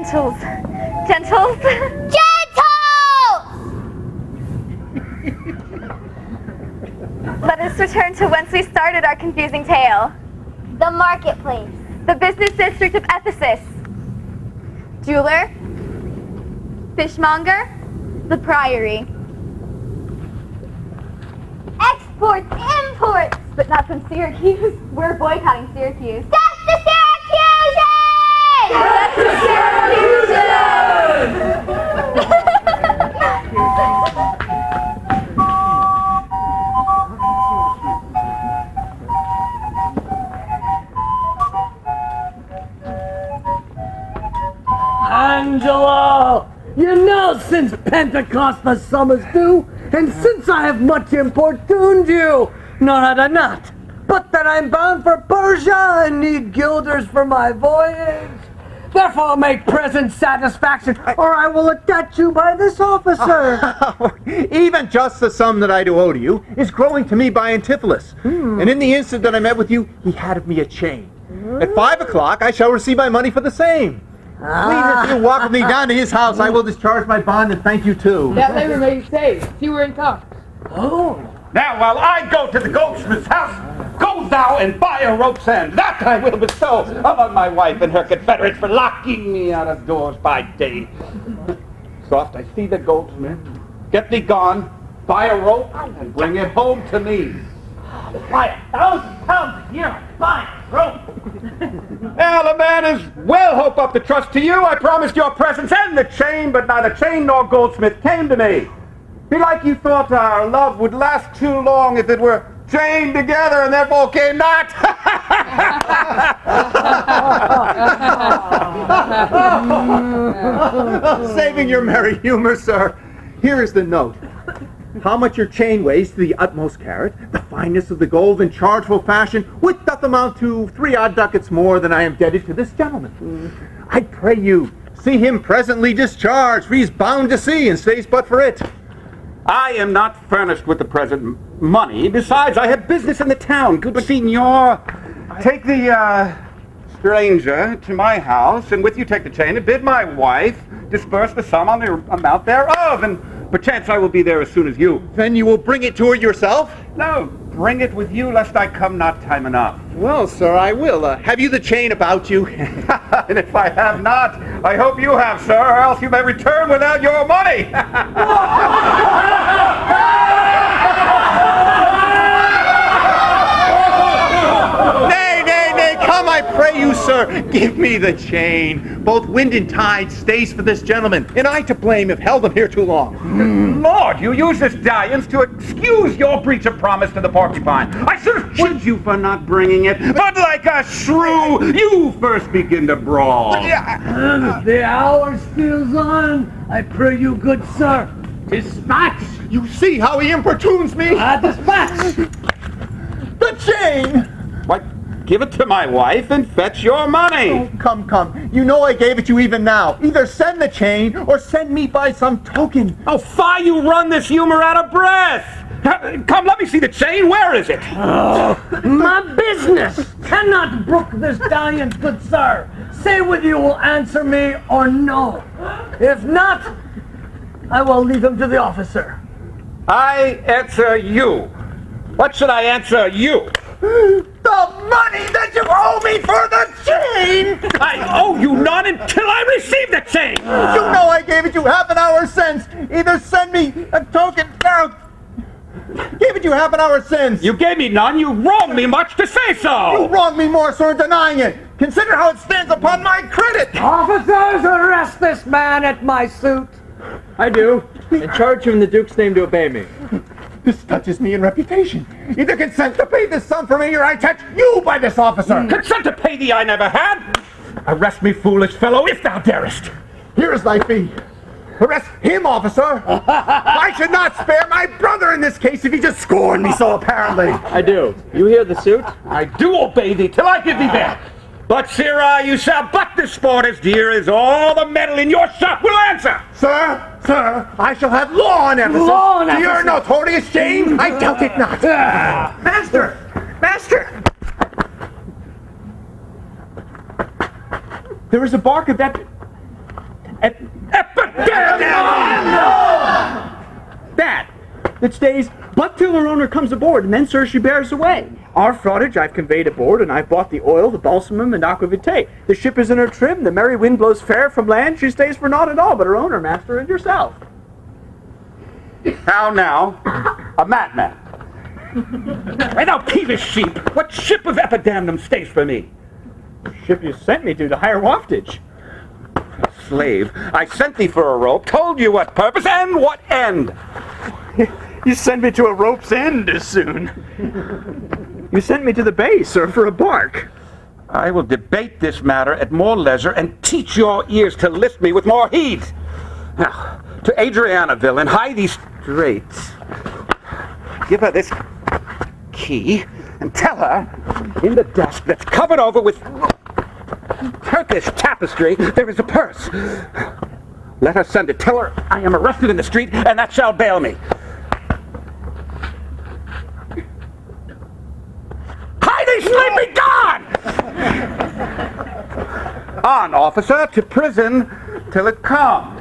Gentles. Gentles? Gentles! Let us return to whence we started our confusing tale. The marketplace. The business district of Ephesus. Jeweler. Fishmonger. The priory. Exports, imports. But not from Syracuse. We're boycotting Syracuse. That's the Syracusans! That's the Angela! You know, since Pentecost the summer's due, and since I have much importuned you, nor had I not, but that I'm bound for Persia and need guilders for my voyage. Therefore make present satisfaction, or I will attach you by this officer. Even just the sum that I do owe to you is growing to me by Antipholus. And in the instant that I met with you, he had of me a chain. At 5 o'clock, I shall receive my money for the same. Please, if you walk with me down to his house, I will discharge my bond and thank you too. That labor may stay. See, we're in talks. Oh. Now, while I go to the goldsmith's house, go thou and buy a rope's end. That I will bestow among my wife and her confederates for locking me out of doors by day. Soft, I see the goldsmith. Get thee gone, buy a rope, and bring it home to me. Buy 1,000 pounds a year, buy a rope. Now, the man is well hope up the trust to you. I promised your presence and the chain, but neither chain nor goldsmith came to me. Belike you thought our love would last too long if it were chained together and therefore came not. Saving your merry humor, sir. Here is the note. How much your chain weighs to the utmost carat, the fineness of the gold in chargeable fashion, which doth amount to 3 odd ducats more than I am indebted to this gentleman. I pray you, see him presently discharged, for he's bound to sea and stays but for it. I am not furnished with the present money. Besides, I have business in the town. Good signor, take the stranger to my house, and with you take the chain, and bid my wife disperse the sum on the amount thereof, and perchance I will be there as soon as you. Then you will bring it to her yourself? No, bring it with you, lest I come not time enough. Well, sir, I will. Have you the chain about you? And if I have not, I hope you have, sir, or else you may return without your money. Nay, come, I pray you, sir. Give me the chain. Both wind and tide stays for this gentleman, and I to blame if held him here too long. Lord, you use this dalliance to excuse your breach of promise to the porcupine. I should have chid you for not bringing it, but like a shrew, you first begin to brawl. The hour steals on. I pray you, good sir, dispatch. You see how he importunes me? Dispatch. The chain! What? Give it to my wife and fetch your money. Oh, come. You know I gave it you even now. Either send the chain or send me by some token. Oh, fie, you run this humor out of breath. Come, let me see the chain. Where is it? Oh, my business cannot brook this dalliance, good sir. Say whether you will answer me or no. If not, I will leave him to the officer. I answer you. What should I answer you? The money that you owe me for the chain! I owe you none until I receive the chain! You know I gave it you half an hour since. Either send me a token now. Gave it you half an hour since. You gave me none. You wronged me much to say so. You wronged me more, sir, in denying it. Consider how it stands upon my credit. Officers, arrest this man at my suit. I do, and charge you in the Duke's name to obey me. This touches me in reputation. Either consent to pay this sum for me, or I touch you by this officer. Consent to pay thee I never had. Arrest me, foolish fellow, if thou darest. Here is thy fee. Arrest him, officer. I should not spare my brother in this case if he just scorned me so apparently. I do. You hear the suit? I do obey thee till I give thee back. But, sirrah, you shall but this sport as dear as all the metal in your shop will answer. Sir, I shall have law on Ephesus. Law on To your Ephesus. notorious shame, I doubt it not. Master! There is a bark of that... That stays but till her owner comes aboard, and then, sir, she bears away. Our fraughtage I've conveyed aboard, and I've bought the oil, the balsamum, and aquavitae. The ship is in her trim, the merry wind blows fair from land, she stays for naught at all, but her owner, master, and yourself. How now? A madman. Why, thou peevish sheep, what ship of Epidamnum stays for me? The ship you sent me to hire waftage. Slave, I sent thee for a rope, told you what purpose and what end. You sent me to a rope's end as soon. You sent me to the bay, sir, for a bark. I will debate this matter at more leisure and teach your ears to list me with more heed. Now, to Adrianaville and hie these straits. Give her this key and tell her in the desk that's covered over with Turkish tapestry there is a purse. Let her send it. Tell her I am arrested in the street and that shall bail me. Hie thee, sleepy, gone! On, officer, to prison till it come.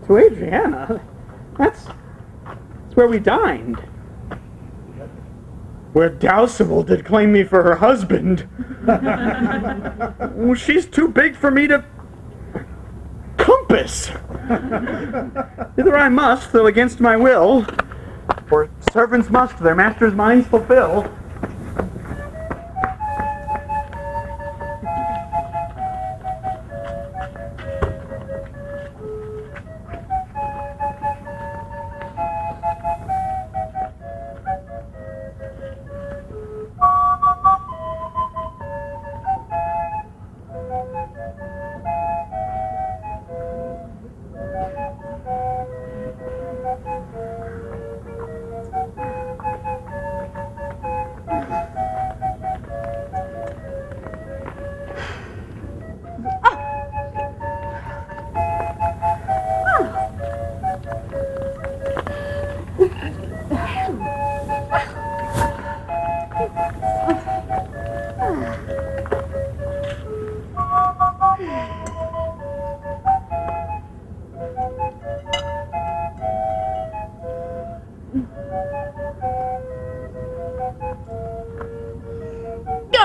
To Adriana? That's where we dined. Where Dowsable did claim me for her husband. Well, she's too big for me to compass. Hither I must, though against my will, for servants must their master's minds fulfill.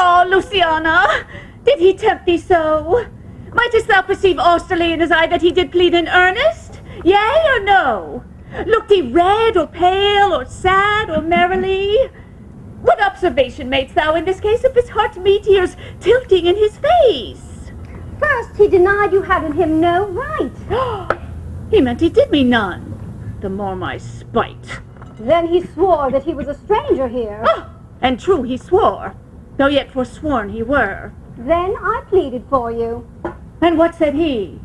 Oh, Luciana, did he tempt thee so? Mightest thou perceive austerly in his eye that he did plead in earnest? Yea or no? Looked he red or pale or sad or merrily? What observation madest thou in this case of his heart meteors tilting in his face? First, he denied you had in him no right. He meant he did me none. The more my spite. Then he swore that he was a stranger here. And true he swore, though yet forsworn he were. Then I pleaded for you. And what said he?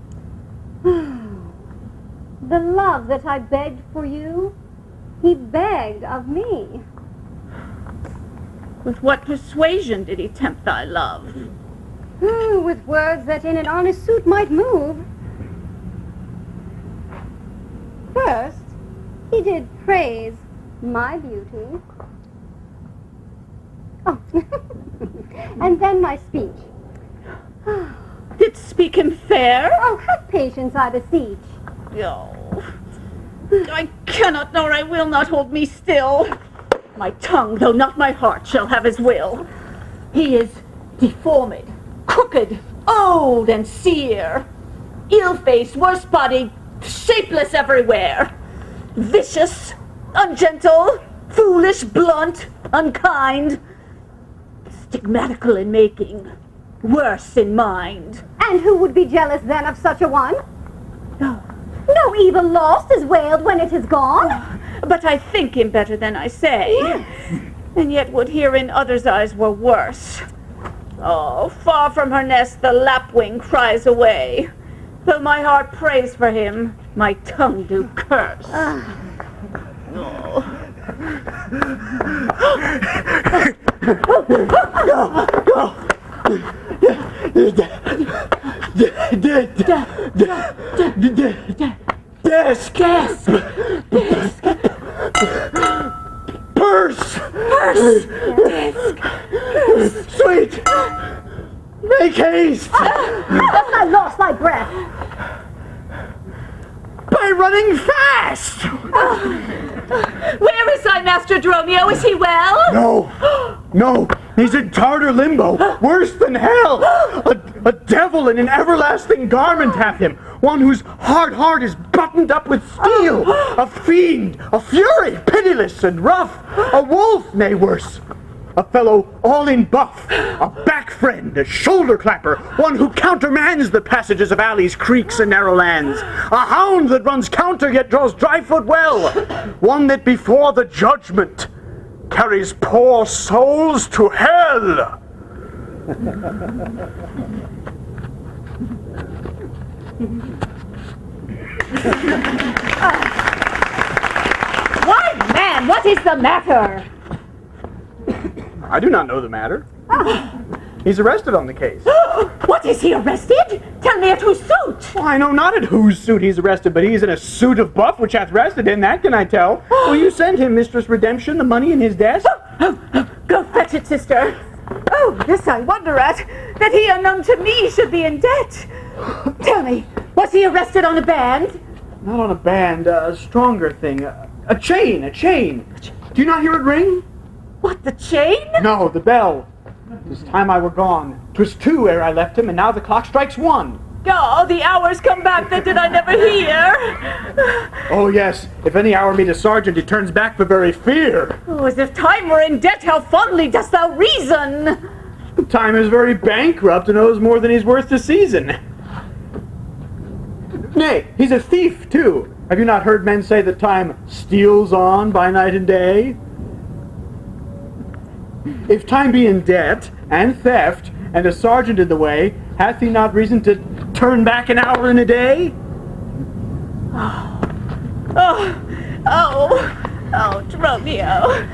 The love that I begged for you, he begged of me. With what persuasion did he tempt thy love? With words that in an honest suit might move. First, he did praise my beauty. Oh, and then my speech. Did speak him fair? Oh, have patience, I beseech. Oh, I cannot nor I will not hold me still. My tongue, though not my heart, shall have his will. He is deformed, crooked, old, and sere, ill-faced, worse-bodied, shapeless everywhere, vicious, ungentle, foolish, blunt, unkind, stigmatical in making, worse in mind. And who would be jealous then of such a one? Oh, No evil lost is wailed when it is gone. but I think him better than I say. Yes. And yet would hear in others' eyes were worse. Oh, far from her nest the lapwing cries away. Though my heart prays for him, my tongue do curse. Desk! Purse! nurse! Sweet! Make haste! I lost my breath. By running fast! Where is thy Master Dromio? Is he well? No, he's in Tartar limbo, worse than hell. A devil in an everlasting garment hath him, one whose hard heart is buttoned up with steel, a fiend, a fury, pitiless and rough, a wolf, nay worse. A fellow all in buff, a back friend, a shoulder clapper, one who countermands the passages of alleys, creeks, and narrow lands, a hound that runs counter yet draws dry foot well, one that before the judgment carries poor souls to hell. Why, man, what is the matter? I do not know the matter. He's arrested on the case. What, is he arrested? Tell me at whose suit? Well, I know not at whose suit he's arrested, but he's in a suit of buff which hath rested him, that can I tell. Will you send him, Mistress Redemption, the money in his desk? Go fetch it, sister. Oh, this I wonder at, that he unknown to me should be in debt. Tell me, was he arrested on a band? Not on a band, a stronger thing. A chain. Do you not hear it ring? What, the chain? No, the bell. 'Tis time I were gone. 'Twas 2 ere I left him, and now the clock strikes 1. Oh, the hours come back that did I never hear. Oh yes, if any hour meet a sergeant, he turns back for very fear. Oh, as if time were in debt, how fondly dost thou reason. Time is very bankrupt and owes more than he's worth to season. Nay, he's a thief too. Have you not heard men say that time steals on by night and day? If time be in debt and theft, and a sergeant in the way, hath he not reason to turn back an hour in a day? Oh, Dromio.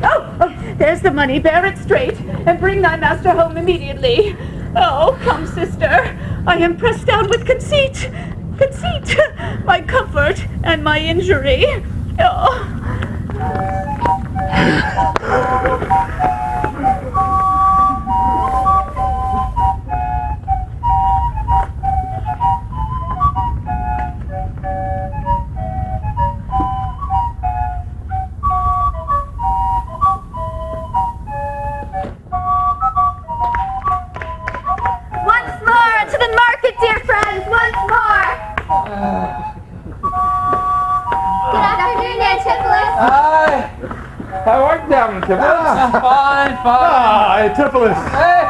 Oh, there's the money. Bear it straight, and bring thy master home immediately. Oh, come, sister. I am pressed down with conceit, my comfort and my injury. Oh. Once more to the market, dear friends. Once more. Good afternoon, Antipholus. Hi. How art thou, Antipholus? Fine. Antipholus! Hey.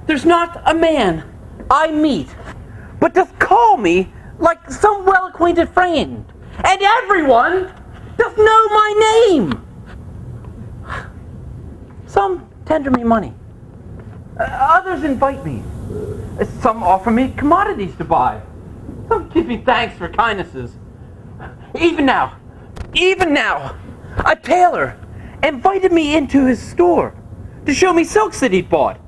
There's not a man I meet but doth call me like some well-acquainted friend, and everyone doth know my name. Some tender me money, others invite me, some offer me commodities to buy, some give me thanks for kindnesses. Even now, a tailor invited me into his store to show me silks that he'd bought.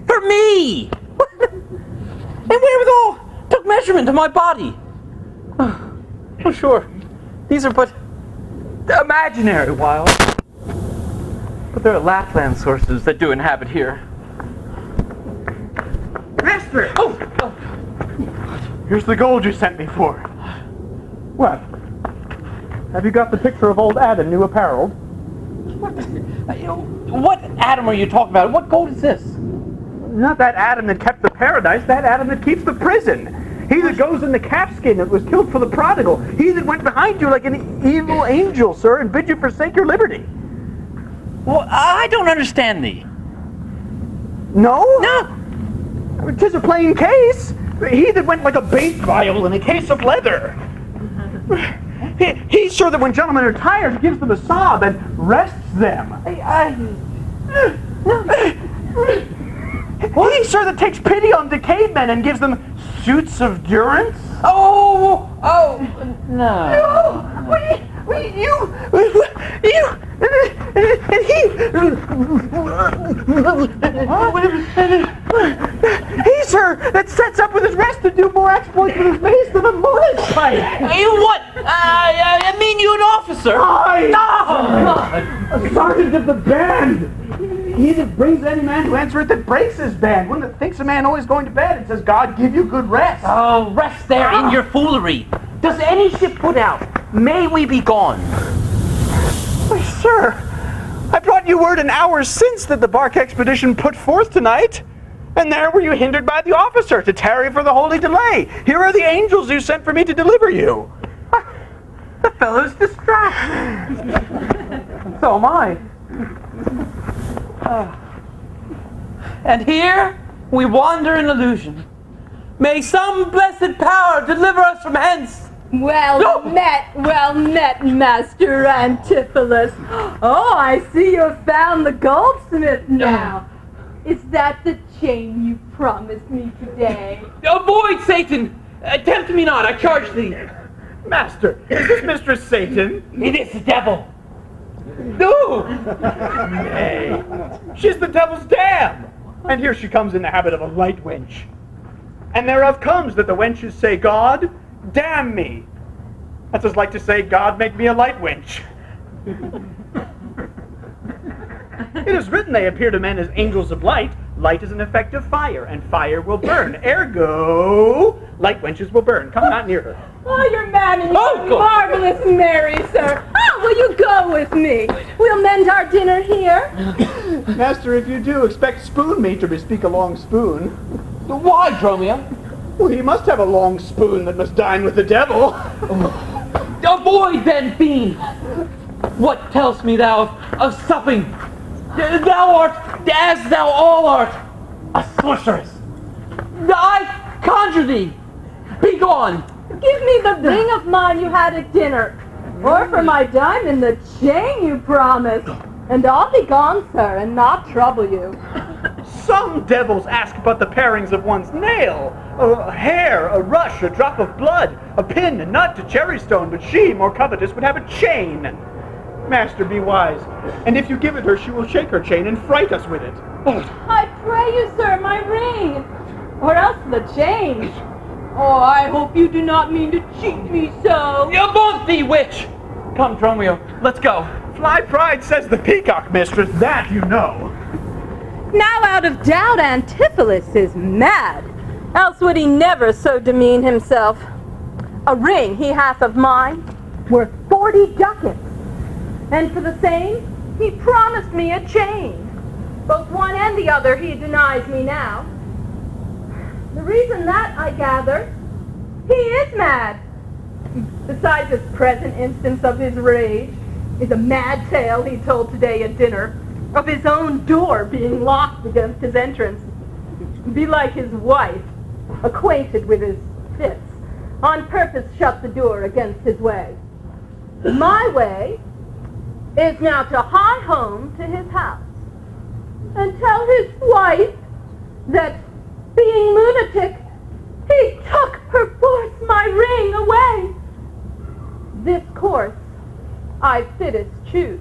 For me! And wherewithal took measurement of my body. Oh, sure, these are but imaginary wiles. But there are Lapland sources that do inhabit here. Master! Oh! Here's the gold you sent me for. What? Have you got the picture of old Adam, new apparel? What Adam are you talking about? What gold is this? Not that Adam that kept the paradise, that Adam that keeps the prison. He that goes in the calfskin that was killed for the prodigal. He that went behind you like an evil angel, sir, and bid you forsake your liberty. Well, I don't understand thee. No? No! 'Tis a plain case. He that went like a bait vial in a case of leather. He's sure that when gentlemen are tired, he gives them a sob and rests them. He, sir, that takes pity on decayed men and gives them suits of durance? Oh, no. He, sir, that sets up with his rest to do more exploits with his mace than a mullet pipe. You what? I mean you an officer. A sergeant of the band. He that brings any man to answer it that breaks his band. One that thinks a man always going to bed and says, God give you good rest. Oh, rest there in your foolery. Does any ship put out? May we be gone? Why, sir, I brought you word an hour since that the bark expedition put forth tonight. And there were you hindered by the officer to tarry for the holy delay. Here are the angels you sent for me to deliver you. The fellow's distracted. So am I. And here we wander in illusion. May some blessed power deliver us from hence. Well met, Master Antipholus. Oh, I see you've found the goldsmith now. Is that the chain you promised me today? Avoid Satan! Tempt me not, I charge thee. Master, is this Mistress Satan? It is the devil. No! Nay, she's the devil's dam. And here she comes in the habit of a light wench. And thereof comes that the wenches say, God, damn me. That's as like to say, God, make me a light wench. It is written they appear to men as angels of light. Light is an effect of fire, and fire will burn. Ergo, light wenches will burn. Come not near her. Oh, you're mad and you're marvelous merry, sir. Oh, will you go with me? We'll mend our dinner here. Master, if you do, expect spoon meat to bespeak a long spoon. Why, Dromio? Well, he must have a long spoon that must dine with the devil. Avoid then, fiend! What tells me thou of supping? Thou art, as thou all art, a sorceress. I conjure thee, be gone. Give me the ring of mine you had at dinner, or for my diamond the chain you promised, and I'll be gone, sir, and not trouble you. Some devils ask but the parings of one's nail, a hair, a rush, a drop of blood, a pin, a nut, a cherry stone, but she, more covetous, would have a chain. Master, be wise, and if you give it her, she will shake her chain and fright us with it. I pray you, sir, my ring, or else the chain. Oh, I hope you do not mean to cheat me so. Avaunt thee, witch! Come, Dromio, let's go. Fly pride, says the peacock, mistress, that you know. Now out of doubt Antipholus is mad, else would he never so demean himself. A ring he hath of mine, worth 40 ducats, and for the same he promised me a chain. Both one and the other he denies me now. The reason that, I gather, he is mad. Besides this present instance of his rage, is a mad tale he told today at dinner, of his own door being locked against his entrance. Be like his wife, acquainted with his fits, on purpose shut the door against his way. My way is now to hie home to his house, and tell his wife that, being lunatic, he took perforce my ring away. This course I fittest choose.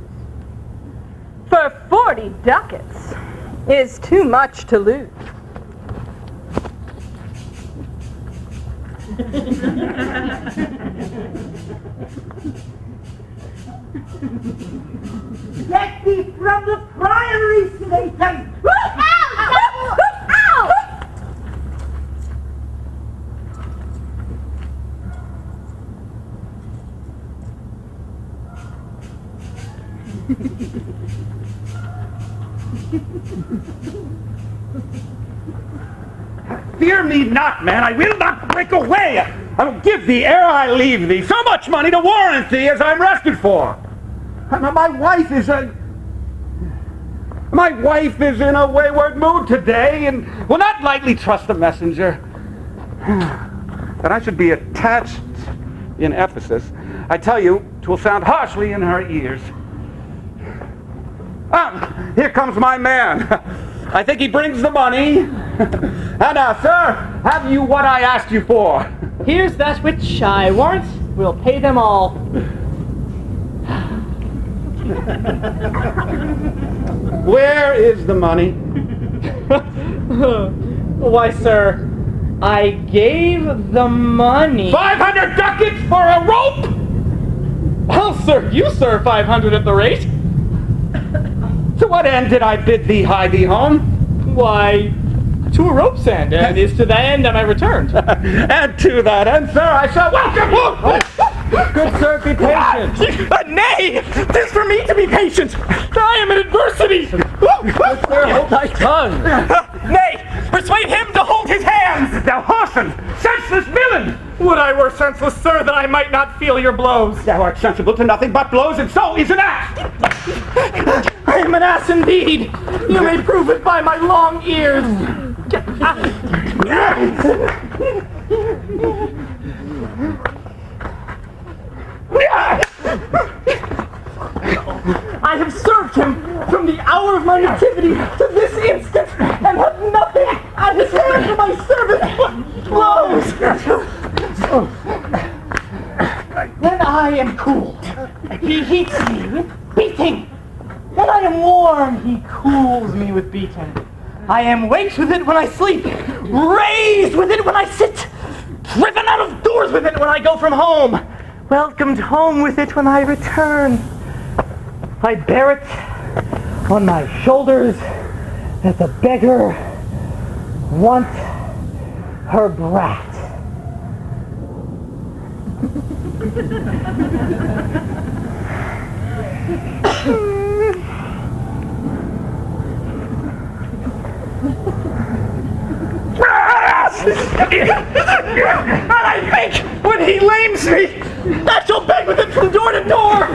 For 40 ducats is too much to lose. Get thee from the priory, Satan! Ow! Ow! Fear me not, man. I will not break away. I will give thee ere I leave thee so much money to warrant thee as I'm rested for. My wife is in a wayward mood today, and will not lightly trust a messenger. That I should be attached in Ephesus, I tell you, 'twill sound harshly in her ears. Here comes my man. I think he brings the money. And now, sir, have you what I asked you for? Here's that which I warrant will pay them all. Where is the money? Why, sir, I gave the money. 500 ducats for a rope? I'll serve you, sir, 500 at the rate. To what end did I bid thee hie thee home? Why, to a rope's end, and is to that end am I returned. And to that end, sir, I shall welcome you! Good sir, be patient. Nay! 'Tis for me to be patient! I am in adversity! Sir, hold thy tongue. Nay! Persuade him to hold his hands! Thou whoreson! Senseless villain! Would I were senseless, sir, that I might not feel your blows. Thou art sensible to nothing but blows, and so is an ass! I am an ass indeed. You may prove it by my long ears. I have served him from the hour of my nativity to this instant, and have nothing at his hand for my service but blows. When I am cool, he heats me with beating. When I am warm, he cools me with beating. I am waked with it when I sleep, raised with it when I sit, driven out of doors with it when I go from home, welcomed home with it when I return. I bear it on my shoulders as a beggar wants her brat. And I think when he lames me, I shall beg with him from door to door.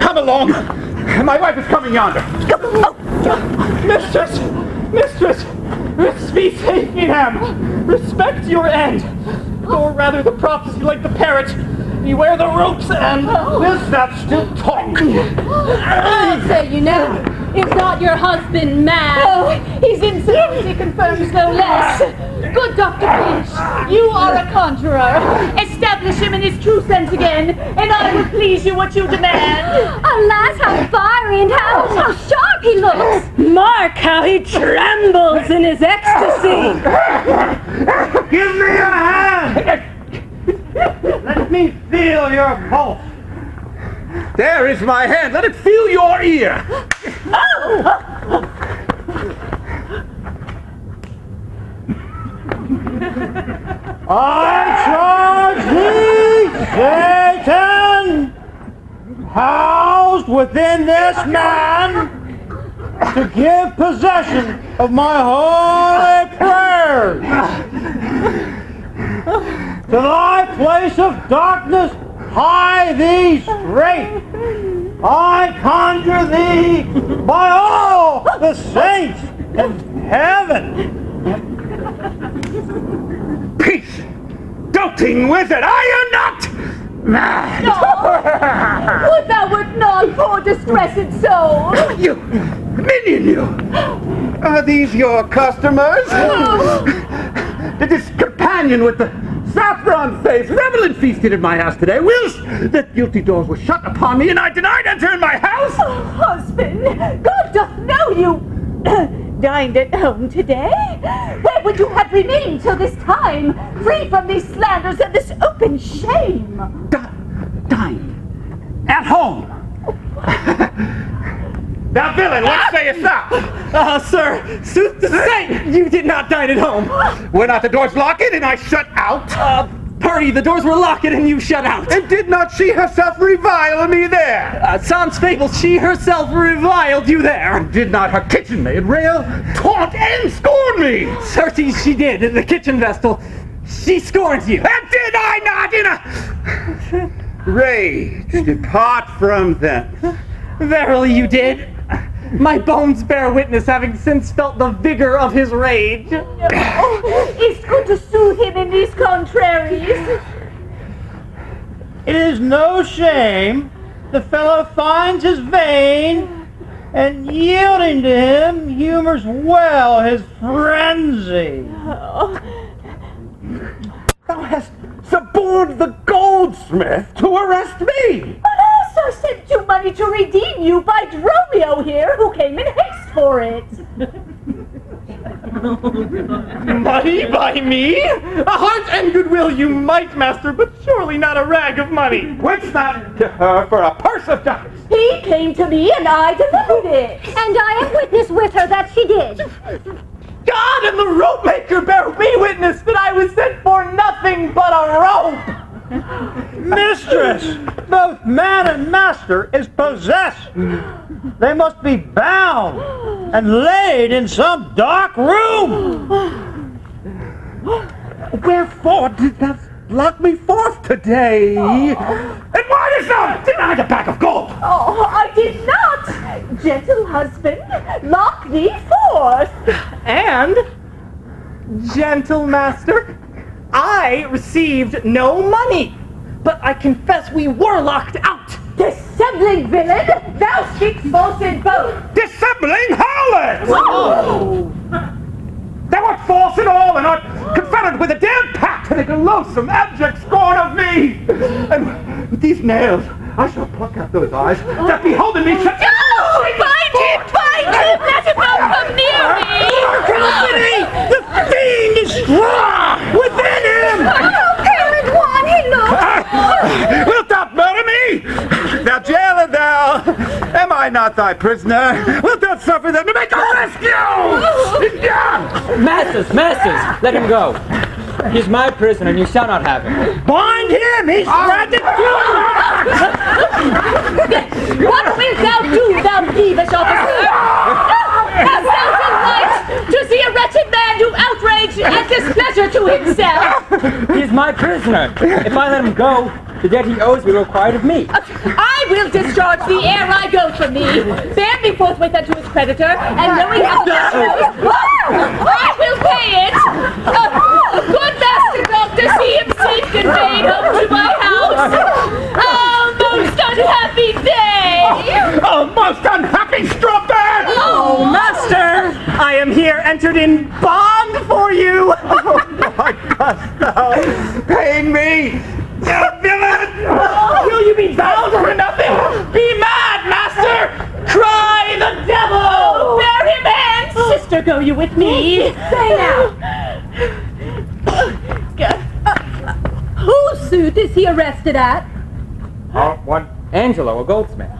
Come along! My wife is coming yonder. Mistress! Be safe in him! Respect your end! Or rather the prophecy like the parrot. Beware the rope's end! Is that still talk? I'll say you know, is not your husband mad? Oh, his insanity confirms no less. Good Dr. Finch, you are a conjurer. Establish him in his true sense again, and I will please you what you demand. Alas, how fiery and how sharp he looks! Mark how he trembles in his ecstasy! Give me a hand! Let me feel your pulse. There is my hand. Let it feel your ear. I charge thee, Satan, housed within this man, to give possession of my holy prayers. To thy place of darkness hie thee straight. I conjure thee by all the saints in heaven. Peace! Doting with it! I am not mad! Would thou wert not, poor distressed soul! You! Minion, you! Are these your customers? This companion with the saffron face reveled feasted at my house today, whilst the guilty doors were shut upon me, and I denied entering my house? Oh, husband, God doth know you dined at home today. Where would you have remained till this time, free from these slanders and this open shame? Dined at home. Now, villain, what sayest thou? Sir, sooth to say, you did not dine at home. Were not the doors locked and I shut out? Party, the doors were locked and you shut out. And did not she herself revile me there? Sans fable, she herself reviled you there. And did not her kitchen maid rail, taunt, and scorn me? Certes she did, the kitchen vestal. She scorns you. And did I not in a rage depart from thence? Verily you did. My bones bear witness, having since felt the vigor of his rage. Oh, it's good to soothe him in these contraries. It is no shame. The fellow finds his vein and yielding to him humors well his frenzy. Thou hast suborned the goldsmith to arrest me! But I sent you money to redeem you by Romeo here, who came in haste for it. Money by me? A heart and goodwill you might, master, but surely not a rag of money. Wouldst not to her for a purse of ducats? He came to me and I delivered it. And I am witness with her that she did. God and the rope maker bear me witness that I was sent for nothing but a rope. Mistress, both man and master is possessed. They must be bound and laid in some dark room. Wherefore did thou lock me forth today? And why didst thou deny the bag of gold? Oh, I did not, gentle husband, lock thee forth. And, gentle master, I received no money, but I confess we were locked out. Dissembling villain, thou speakst false in both. Dissembling harlot! Oh. Thou art false in all, and art confederate with a damned pack to make a loathsome, abject scorn of me! And with these nails, I shall pluck out those eyes that behold in me such... No! Bind him! Bind him! Let him not come near me! Company! The fiend is strong within him! Oh, Parent Juan, he looks... Wilt thou murder me? Thou jailer thou! Am I not thy prisoner? Wilt thou suffer them to make a rescue? Masters, let him go. He's my prisoner, and you shall not have him. Bind him! He's tried to kill What wilt thou do, thou peevish officer? Hast thou delight to see a wretched man do outrage and displeasure to himself? He's my prisoner. If I let him go, the debt he owes will be required of me. I will discharge thee ere I go from thee. Bear me forthwith unto his creditor, and knowing how the I will pay it. Good master doctor, see him safe conveyed home to my house. Oh, most unhappy day! Oh, most unhappy straw bag! Oh, master! I am here entered in bond for you! Oh, my dost thou paying me? You villain! Will you be bound for nothing? Be mad, master! Cry the devil! Bear him hence! Sister, go you with me? Say now. Whose suit is he arrested at? One Angelo, a goldsmith.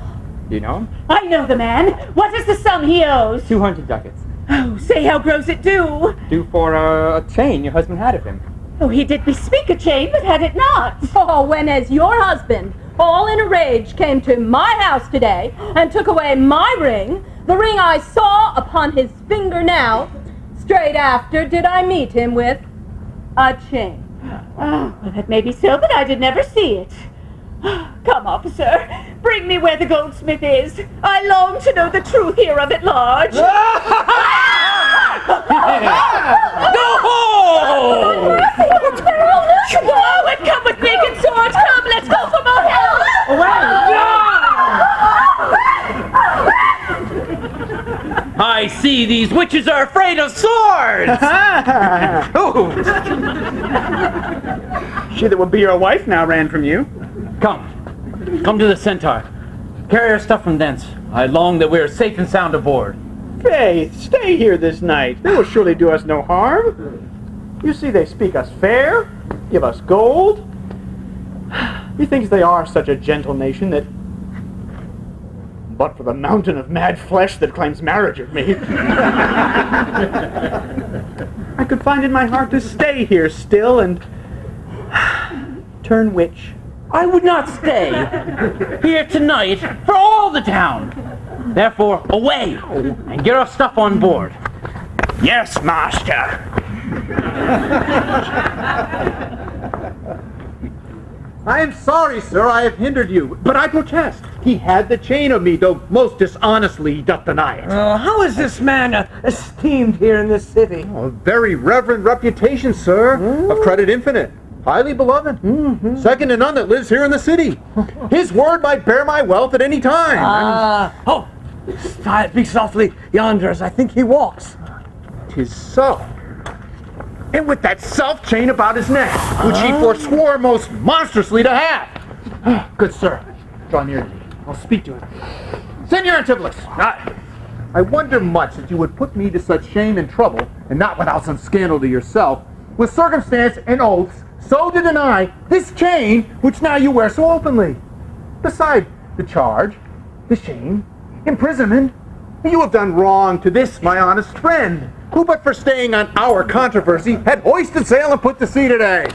Do you know him? I know the man. What is the sum he owes? 200 ducats. Oh, say how grows it due? Due for a chain your husband had of him. Oh, he did bespeak a chain, but had it not. Oh, when as your husband, all in a rage, came to my house today and took away my ring, the ring I saw upon his finger now, straight after did I meet him with a chain. Oh, well, that may be so, but I did never see it. Come, officer, bring me where the goldsmith is. I long to know the truth hereof at large. No! Oh, and come with me, consort. Come, let's go for more help. I see these witches are afraid of swords! She that would be your wife now ran from you. Come to the centaur. Carry our stuff from thence. I long that we are safe and sound aboard. Faith, stay here this night. They will surely do us no harm. You see, they speak us fair, give us gold. Methinks they are such a gentle nation that, but for the mountain of mad flesh that claims marriage of me, I could find in my heart to stay here still and turn witch. I would not stay here tonight for all the town. Therefore, away and get our stuff on board. Yes, master. I am sorry, sir, I have hindered you, but I protest. He had the chain of me, though most dishonestly he doth deny it. How is this man esteemed here in this city? A very reverend reputation, sir, of credit infinite. Highly beloved. Second to none that lives here in the city. His word might bear my wealth at any time. Speak softly yonder as I think he walks. 'Tis so. And with that self-chain about his neck, which he forswore most monstrously to have. Good sir, draw near to me. I'll speak to him. Senor Antipholus, I wonder much that you would put me to such shame and trouble, and not without some scandal to yourself, with circumstance and oaths, so to deny this chain which now you wear so openly. Beside the charge, the shame, imprisonment, you have done wrong to this my honest friend, who but for staying on our controversy had hoisted sail and put to sea today.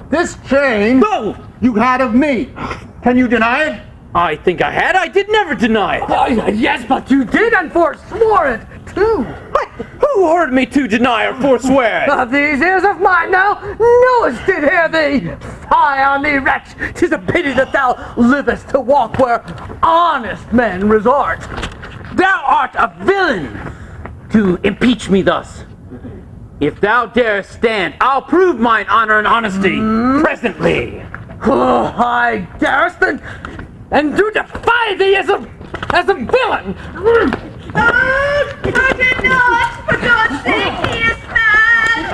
This chain you had of me. Can you deny it? I think I had. I did never deny it. Yes, but you did and forswore it, too. Who heard me to deny or forswear it? These ears of mine now knowest did hear thee. Fie on thee, wretch! 'Tis a pity that thou livest to walk where honest men resort. Thou art a villain to impeach me thus. If thou darest stand, I'll prove mine honor and honesty presently. Oh, I darest and do defy thee as a villain. Put him not! For God's sake, he is mad!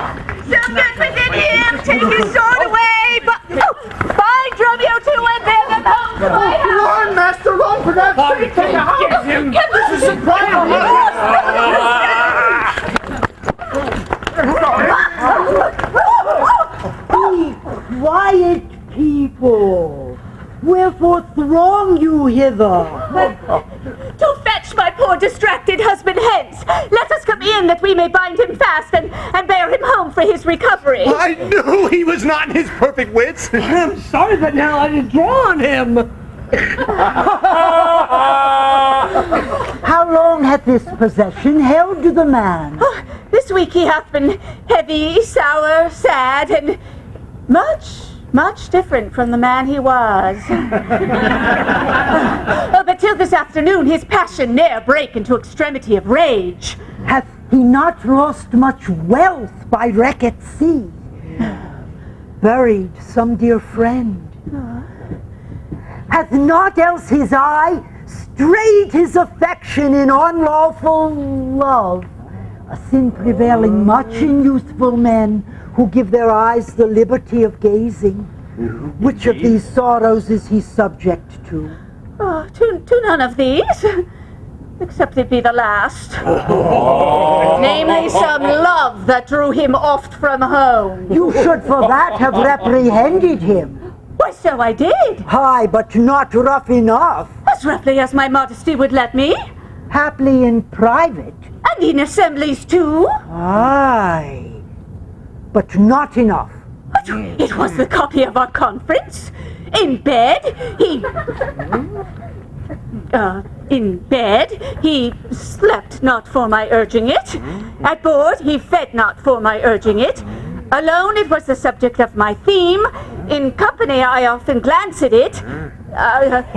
Some good within him! Take his sword away! Find Romeo too and bear them home to my house! Run, master, run, for God's sake! Take a house! This is a Be quiet, people! Wherefore throng you hither? To fetch my poor distracted husband hence. Let us come in that we may bind him fast and bear him home for his recovery. I knew he was not in his perfect wits. I'm sorry, but now I did draw on him. How long hath this possession held to the man? This week he hath been heavy, sour, sad, and much different from the man he was. But till this afternoon his passion ne'er brake into extremity of rage. Hath he not lost much wealth by wreck at sea? Buried some dear friend? Hath not else his eye strayed his affection in unlawful love? A sin prevailing much in youthful men who give their eyes the liberty of gazing. Which of these sorrows is he subject to? To none of these, except it be the last. Namely, some love that drew him oft from home. You should for that have reprehended him. Why, so I did. Aye, but not rough enough. As roughly as my modesty would let me. Haply in private. And in assemblies too. Aye, but not enough. But it was the copy of our conference. In bed, he slept not for my urging it. At board, he fed not for my urging it. Alone, it was the subject of my theme. In company, I often glance at it.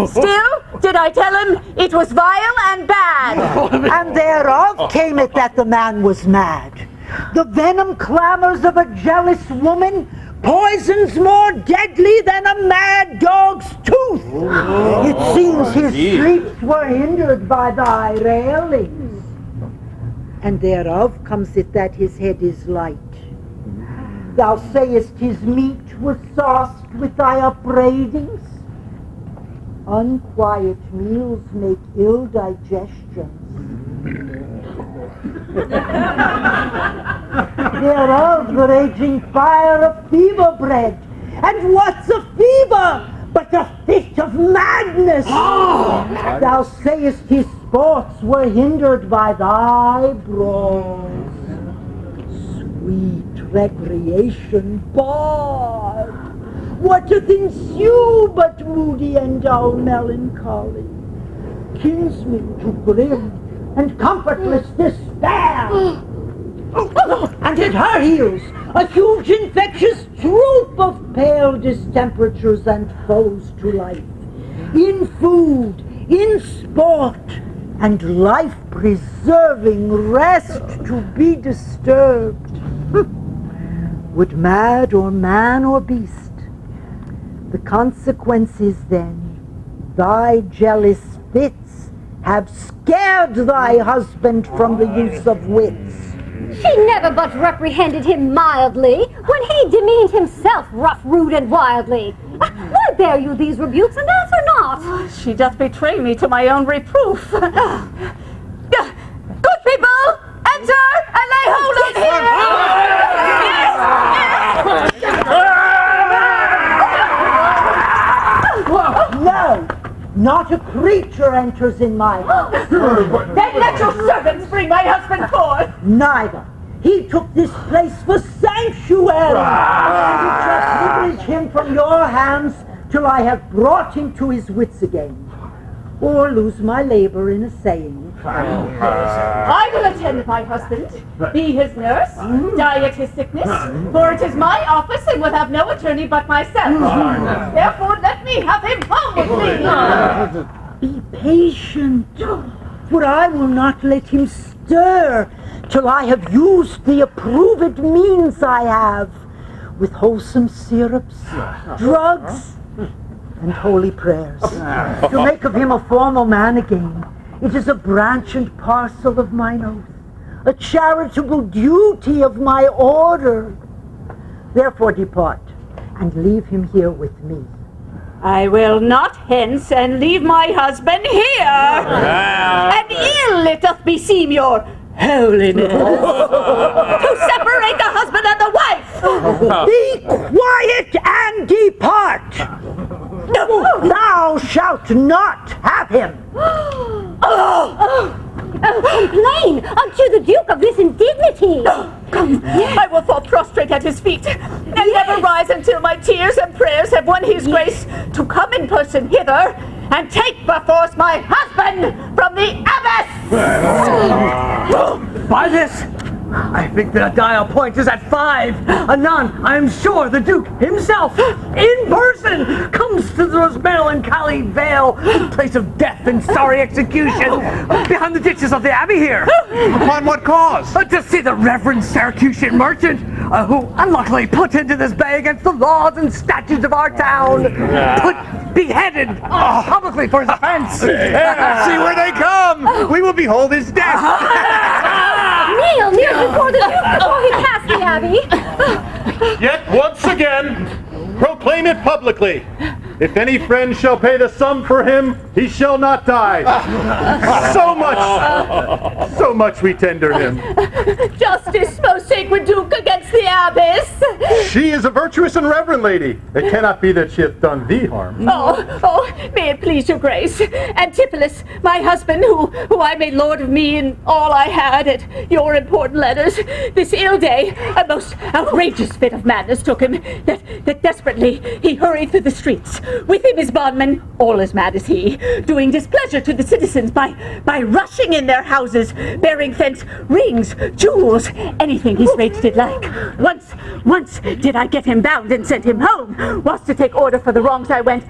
Still, did I tell him it was vile and bad? And thereof came it that the man was mad. The venom clamors of a jealous woman, poisons more deadly than a mad dog's tooth. It seems his sleeps were hindered by thy railings. And thereof comes it that his head is light. Thou sayest his meat was sauced with thy upbraidings. Unquiet meals make ill digestions. Thereof the raging fire of fever bred. And what's a fever but a fit of madness? Thou sayest his sports were hindered by thy brawls. Sweet recreation barred. What doth ensue but moody and dull melancholy? Kinsmen to grim and comfortless despair. And at her heels, a huge infectious troop of pale distemperatures and foes to life. In food, in sport, and life-preserving rest to be disturbed. Would mad or man or beast, the consequence is then thy jealous fits have scared thy husband from the use of wits. She never but reprehended him mildly, when he demeaned himself rough, rude, and wildly. Why bear you these rebukes, and answer not? She doth betray me to my own reproof. Good people, enter and lay hold on him! No, not a creature enters in my house. Then let your servants bring my husband forth. Neither. He took this place for sanctuary. Just liberate him from your hands till I have brought him to his wits again, or lose my labor in assaying it. I will attend my husband, be his nurse, diet his sickness, for it is my office and will have no attorney but myself. Therefore let me have him home with me. Be patient, for I will not let him stir till I have used the approved means I have, with wholesome syrups, drugs, and holy prayers, to make of him a formal man again. It is a branch and parcel of mine oath, a charitable duty of my order. Therefore depart, and leave him here with me. I will not hence and leave my husband here. And ill it doth beseem your holiness to separate the husband and the wife. Be quiet and depart. Thou shalt not have him. Complain unto the Duke of this indignity. Come, I will fall prostrate at his feet, and never rise until my tears and prayers have won his grace to come in person hither and take perforce my husband from the abbess! By this, I think the dial point is at 5. Anon, I am sure the Duke himself, in person, comes to the melancholy vale, place of death and sorry execution, behind the ditches of the abbey here. Upon what cause? To see the Reverend Syracusian merchant, who unluckily put into this bay against the laws and statutes of our town, beheaded publicly for his offense. See where they come! We will behold his death! Kneel before the Duke before he pass the abbey. Yet once again, proclaim it publicly. If any friend shall pay the sum for him, he shall not die. So much we tender him. Justice, most sacred Duke, against the abbess. She is a virtuous and reverend lady. It cannot be that she hath done thee harm. Oh, may it please your grace. Antipholus, my husband, who I made lord of me and all I had at your important letters, this ill day, a most outrageous fit of madness took him, that desperately he hurried through the streets. With him his bondman, all as mad as he, doing displeasure to the citizens by rushing in their houses, bearing thence rings, jewels, anything his rage did like. Once did I get him bound and sent him home, whilst to take order for the wrongs I went,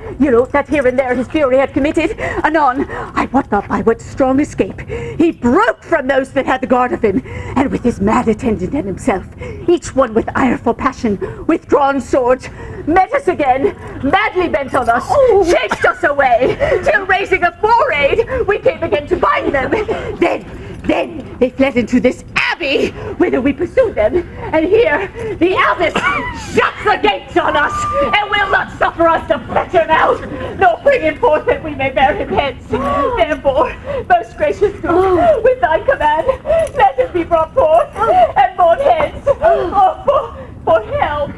that here and there his fury had committed. Anon, I wot not by what strong escape, he broke from those that had the guard of him, and with his mad attendant and himself, each one with ireful passion, with drawn swords, met us again, madly bent on us, chased us away, till raising a foray, we came again to bind them. Then they fled into this abbey, whither we pursued them, and here the abbess shuts the gates on us, and will not suffer us to fetch him out, nor bring him forth that we may bear him hence. Therefore, most gracious Duke, with thy command, let him be brought forth, and borne hence, for help.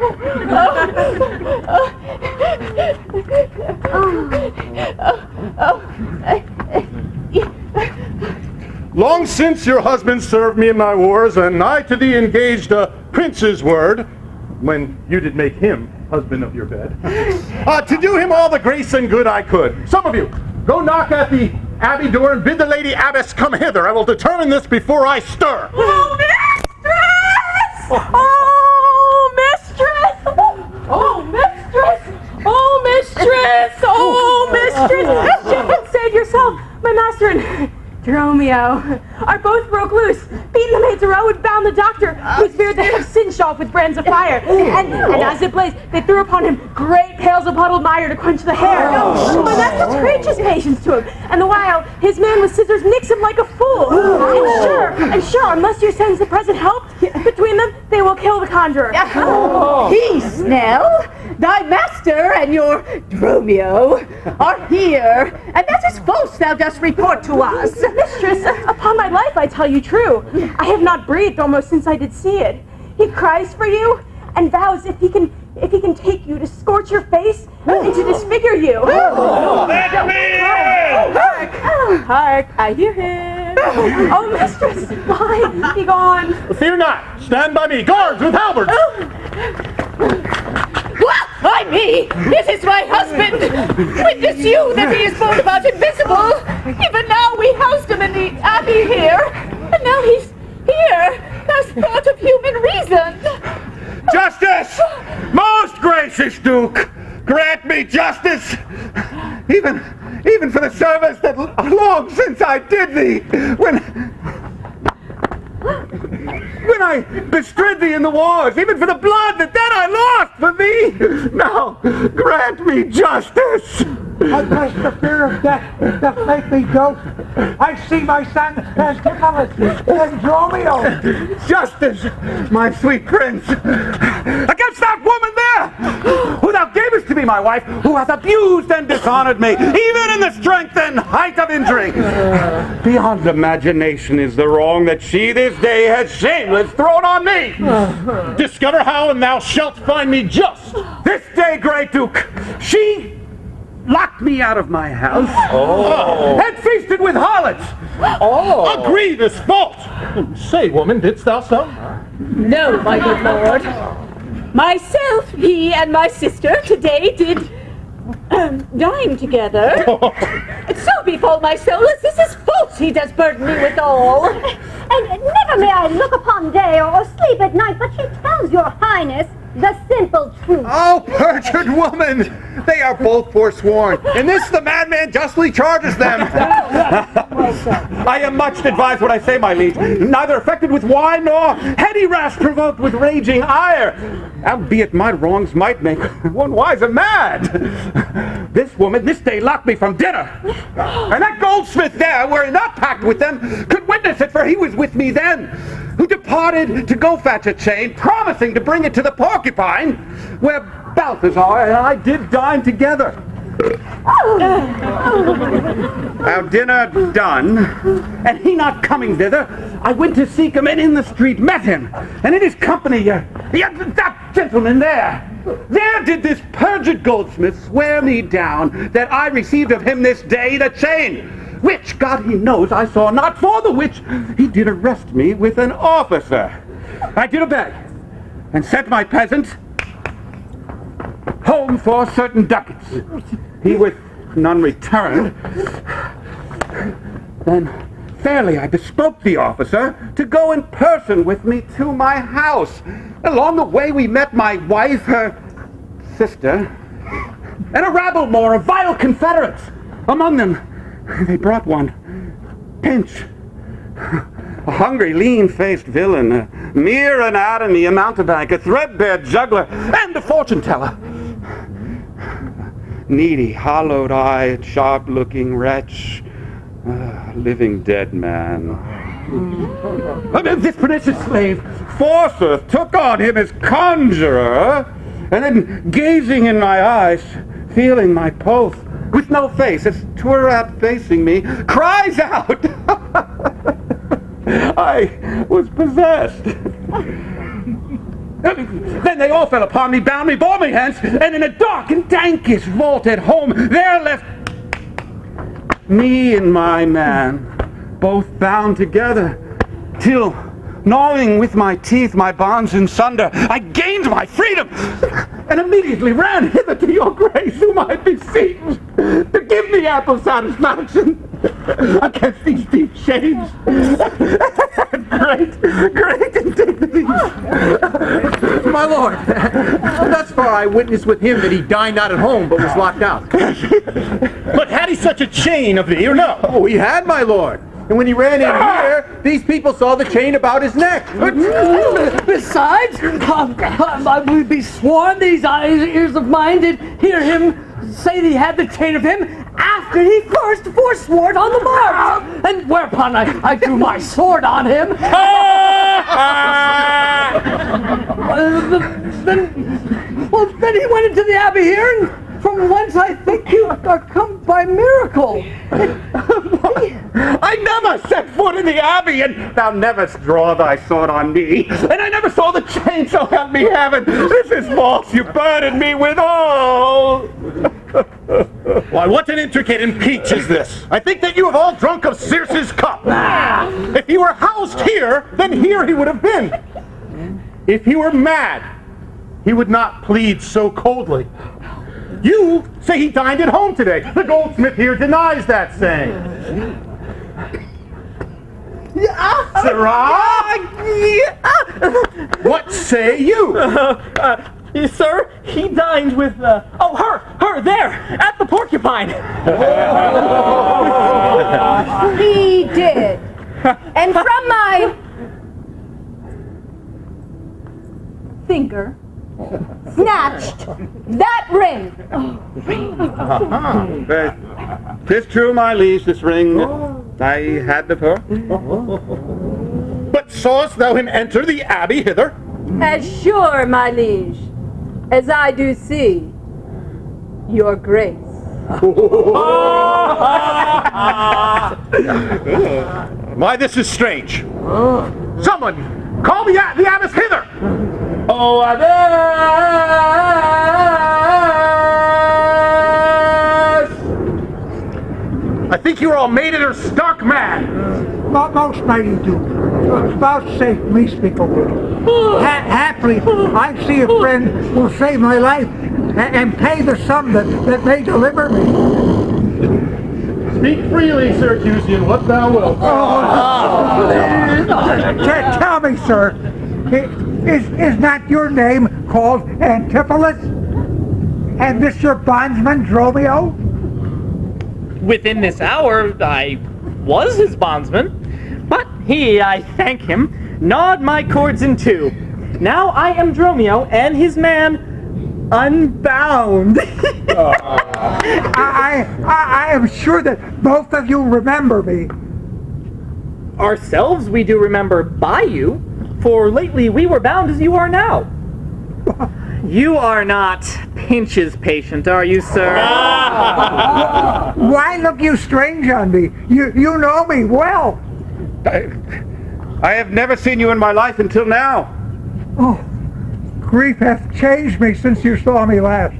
Long since your husband served me in my wars, and I to thee engaged a prince's word, when you did make him husband of your bed, to do him all the grace and good I could. Some of you, go knock at the abbey door and bid the lady abbess come hither. I will determine this before I stir. Oh, mistress! Oh, mistress! Oh, mistress! Oh, mistress! Oh, mistress! Ship and save yourself! My master and Romeo are both broke loose. Be and the maids row had bound the doctor, whose beard they have singed off with brands of fire. And as it blazed, they threw upon him great pails of puddled mire to quench the hair. My master preached his patience to him, and the while his man with scissors nicks him like a fool. And sure, unless you send the present help between them, they will kill the conjurer. Peace, Nell. Thy master and your Dromio are here, and that is false thou dost report to us. Mistress, upon my life I tell you true. I have not breathed almost since I did see it. He cries for you, and vows if he can take you to scorch your face and to disfigure you. Hark, I hear him. Oh, mistress, why? Be gone. Fear not. Stand by me. Guards with halberds. Why me? This is my husband. Witness you that he is both about invisible. Even now we housed him in the abbey here, and now he's here. That's part of human reason. Justice! Most gracious Duke, grant me justice. Even for the service that long since I did thee, when I bestrid thee in the wars, even for the blood that then I lost for thee. Now, grant me justice. Unless the fear of death doth make me dote, I see my son Antipholus and Dromio. Justice, my sweet prince, against that woman there, who thou gavest to be my wife, who hath abused and dishonored me, even in the strength and height of injury. Beyond imagination is the wrong that she this day has shameless thrown on me. Discover how, and thou shalt find me just. This day, great Duke, she locked me out of my house and feasted with harlots. A grievous fault. Say, woman, didst thou so? No, my good lord. Myself, he, and my sister today did dine together. So befall my soul as this is false he does burden me withal. And never may I look upon day or sleep at night, but she tells your highness the simple truth. Oh, perjured woman! They are both forsworn. In this the madman justly charges them. I am much advised what I say, my liege. Neither affected with wine nor heady rash provoked with raging ire. Albeit my wrongs might make one wiser mad. This woman this day locked me from dinner. And that goldsmith there, were he not packed with them, could witness it, for he was with me then, who departed to go fetch a chain, promising to bring it to the Porcupine, where Balthazar and I did dine together. Our dinner done, and he not coming thither, I went to seek him, and in the street met him, and in his company, that gentleman there did this perjured goldsmith swear me down that I received of him this day the chain, which, God he knows, I saw not, for the which he did arrest me with an officer. I did obey, and sent my peasant home for certain ducats. He with none returned. Then fairly I bespoke the officer to go in person with me to my house. Along the way we met my wife, her sister, and a rabble more of vile confederates. Among them they brought one, Pinch, a hungry, lean-faced villain, a mere anatomy, a mountebank, a threadbare juggler, and a fortune-teller. Needy, hollow-eyed, sharp-looking wretch, living dead man. This pernicious slave, forsooth, took on him as conjurer, and then gazing in my eyes, feeling my pulse, with no face, as 'twere at facing me, cries out, I was possessed. Then they all fell upon me, bound me, bore me hence, and in a dark and dankest vault at home, there left me and my man, both bound together, till, gnawing with my teeth my bonds in sunder, I gained my freedom, and immediately ran hither to your grace, whom I beseech to give me ample satisfaction against these deep shames and great indignities. My lord, thus far I witnessed with him that he dined not at home, but was locked out. But had he such a chain of thee, or no? Oh, he had, my lord. And when he ran in here, these people saw the chain about his neck. Besides, I would be sworn these eyes, ears of mine did hear him say that he had the chain of him after he first forswore on the mark. And whereupon I drew my sword on him. Then he went into the abbey here, and from whence I think you are come by miracle. I never set foot in the abbey, and thou never draw thy sword on me. And I never saw the chain, so help me heaven. This is false. You burdened me with all. Why, what an intricate impeach is this? I think that you have all drunk of Circe's cup. If he were housed here, then here he would have been. If he were mad, he would not plead so coldly. You say he dined at home today. The goldsmith here denies that saying. Sirrah? What say you? Sir, he dined with, her, there, at the Porcupine. He did. And from my finger snatched that ring. Tis true, my liege, this ring I had of her. But sawest thou him enter the abbey hither? As sure, my liege, as I do see your grace. Why, this is strange. Someone, call the abbess hither! Oh, abbess! I think you're all mated or stark mad. Most mighty Duke, vouchsafe me speak a word. Happily, I see a friend will save my life and pay the sum that may deliver me. Speak freely, Syracusian, what thou wilt. Tell me, sir, is not your name called Antipholus? And this your bondsman, Dromio? Within this hour, I was his bondsman, but he, I thank him, gnawed my cords in two. Now I am Dromio and his man, unbound. I am sure that both of you remember me. Ourselves we do remember by you, for lately we were bound as you are now. You are not Pinch's patient, are you, sir? Why look you strange on me? You know me well. I have never seen you in my life until now. Oh, grief hath changed me since you saw me last.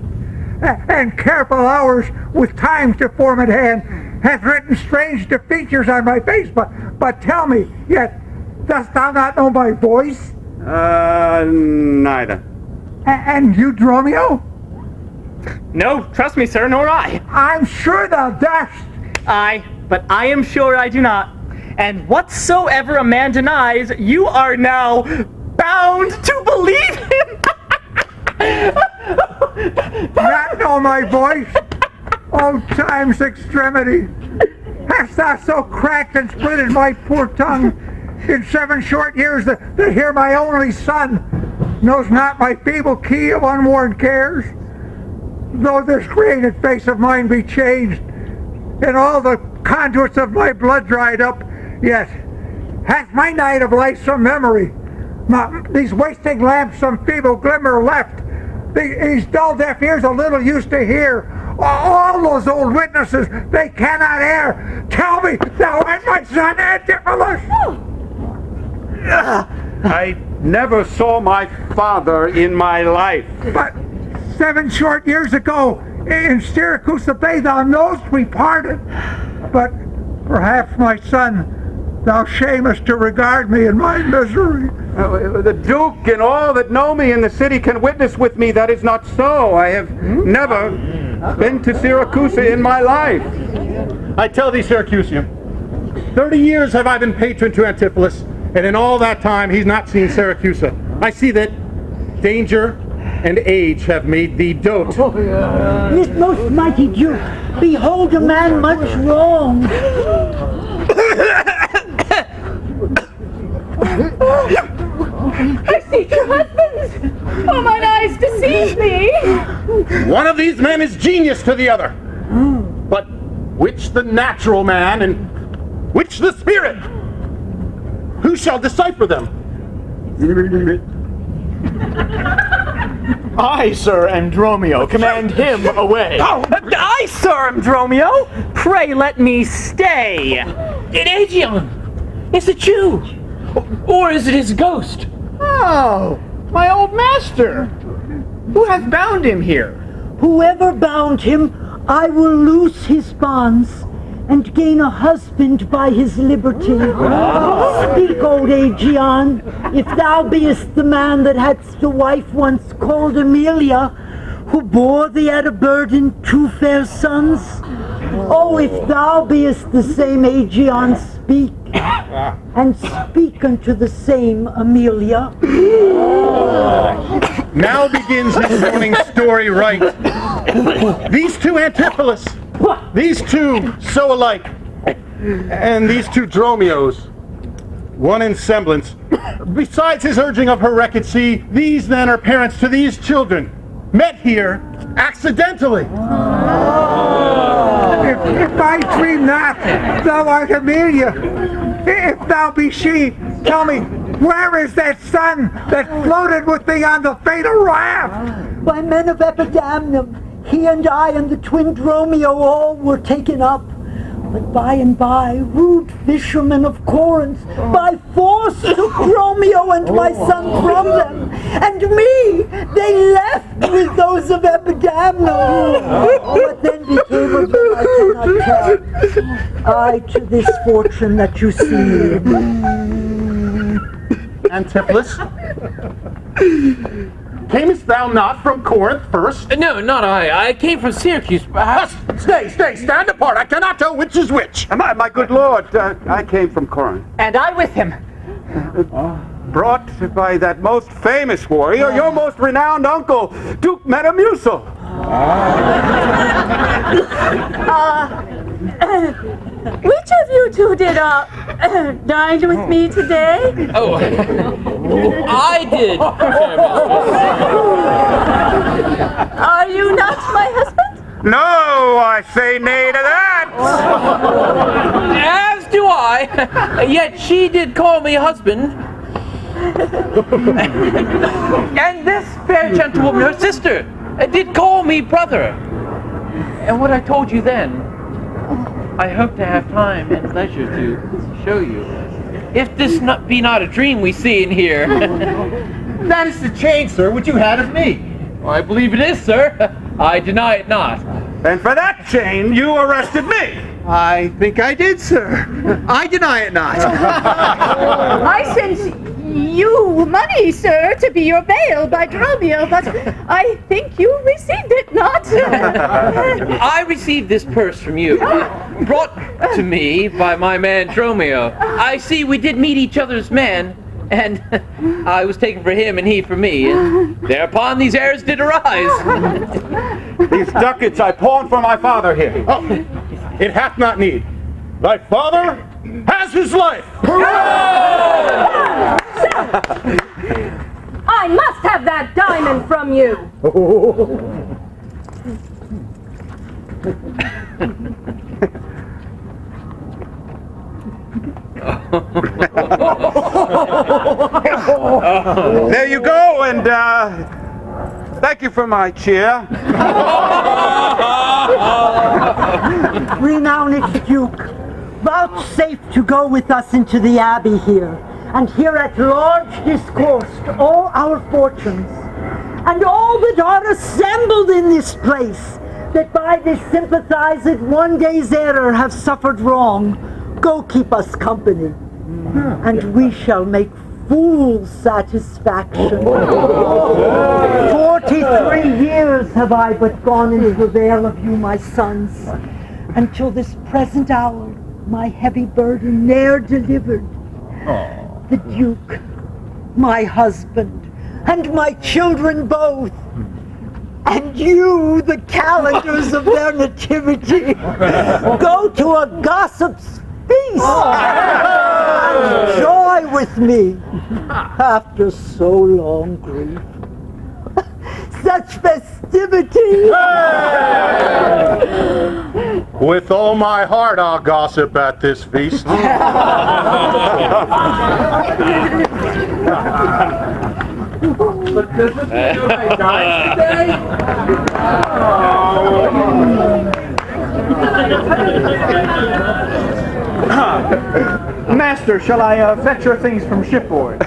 And careful hours with times to form at hand hath written strange features on my face. But tell me, yet dost thou not know my voice? Neither. And you, Dromio? No, trust me, sir, nor I. I'm sure thou dost. Aye, but I am sure I do not. And whatsoever a man denies, you are now bound to believe him. Not know my voice? Oh, time's extremity. Hast thou so cracked and splitted my poor tongue in 7 short years that here my only son knows not my feeble key of unwarned cares? Though this created face of mine be changed, and all the conduits of my blood dried up, yet hath my night of life some memory. These wasting lamps some feeble glimmer left. These dull deaf ears a little used to hear. All those old witnesses, they cannot err. Tell me, thou art my son Antipholus! I never saw my father in my life. But 7 short years ago, in Syracuse Bay, thou knowest we parted. But perhaps, my son, thou shamest to regard me in my misery. The Duke and all that know me in the city can witness with me that is not so. I have never been to Syracuse in my life. I tell thee, Syracusian, 30 years have I been patron to Antipholus, and in all that time he's not seen Syracuse. I see that danger and age have made thee dote. Most mighty Duke, behold a man much wrong. One of these men is genius to the other. But which the natural man and which the spirit? Who shall decipher them? I, Sir Andromio, command him away. I, Sir Andromio, pray let me stay. Aegeon, is it you? Or is it his ghost? Oh, my old master. Who hath bound him here? Whoever bound him, I will loose his bonds and gain a husband by his liberty. Speak, old Aegeon, if thou beest the man that hadst a wife once called Amelia, who bore thee at a burden 2 fair sons. Oh, if thou beest the same Aegeon, speak, and speak unto the same Amelia. Now begins his morning story right. These two Antipholus, these two so alike, and these two Dromios, one in semblance. Besides his urging of her reckancy, these then are parents to these children, met here accidentally. If I dream not, thou art Amelia. If thou be she, tell me, where is that son that floated with thee on the fatal raft? By men of Epidamnum, he and I and the twin Dromio all were taken up. But by and by, rude fishermen of Corinth by force took Dromio and my son from them, and me they left with those of Epidamnum. What then became of them I cannot tell. I to this fortune that you see. Antipholus, camest thou not from Corinth first? No, not I. I came from Syracuse. Stay, stand apart. I cannot tell which is which. My good lord, I came from Corinth. And I with him. Brought by that most famous warrior, your most renowned uncle, Duke Metamucil. Which of you two did dine with me today? Oh, I did. Are you not my husband? No, I say nay to that. As do I. Yet she did call me husband. And this fair gentlewoman, her sister, did call me brother. And what I told you then, I hope to have time and leisure to show you. If this be not a dream we see in here. That is the chain, sir, which you had of me. Well, I believe it is, sir. I deny it not. And for that chain, you arrested me. I think I did, sir. I deny it not. I sent you money, sir, to be your bail by Dromio, but I think you received it not. I received this purse from you, brought to me by my man Dromio. I see we did meet each other's man, and I was taken for him and he for me, and thereupon these errors did arise. These ducats I pawned for my father here. Oh, it hath not need. Thy father has his life. I must have that diamond from you. There you go, and thank you for my cheer. Renowned Duke, vouchsafe to go with us into the abbey here, and hear at large discoursed all our fortunes, and all that are assembled in this place, that by this sympathized one day's error have suffered wrong, go keep us company, and we shall make full satisfaction. 43 years have I but gone in travail of you, my sons, until this present hour, my heavy burden ne'er delivered. The Duke, my husband, and my children both, and you, the calendars of their nativity, go to a gossip's feast and joy with me after so long grief. such festivity. With all my heart, I'll gossip at this feast. But does this mean my dies today? Master, shall I fetch your things from shipboard?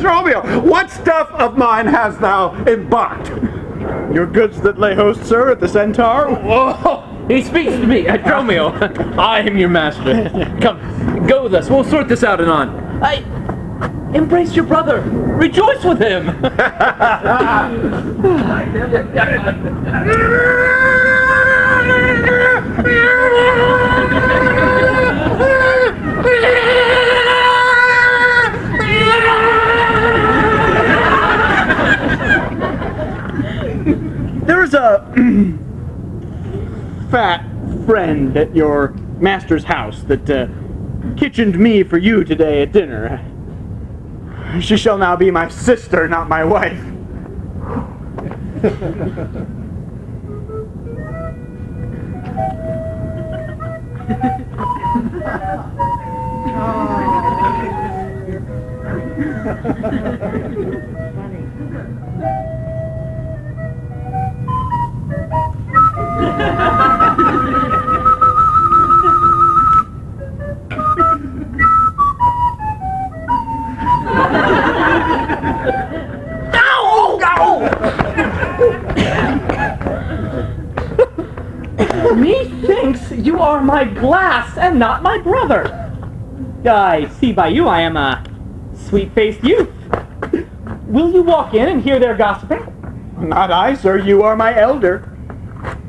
Romeo, what stuff of mine hast thou embarked? Your goods that lay host, sir, at the Centaur? Oh, he speaks to me, Dromio. I am your master. Come, go with us. We'll sort this out anon. Embrace your brother. Rejoice with him. There's a fat friend at your master's house that kitchened me for you today at dinner. She shall now be my sister, not my wife. Methinks you are my glass and not my brother. I see by you I am a sweet-faced youth. Will you walk in and hear their gossiping? Not I, sir. You are my elder.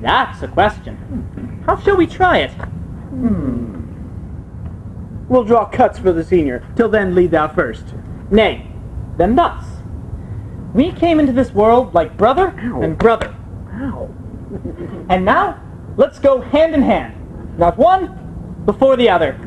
That's a question. How shall we try it? We'll draw cuts for the senior. Till then, lead thou first. Nay, then thus. We came into this world like brother and brother. And now, let's go hand in hand. Not one before the other.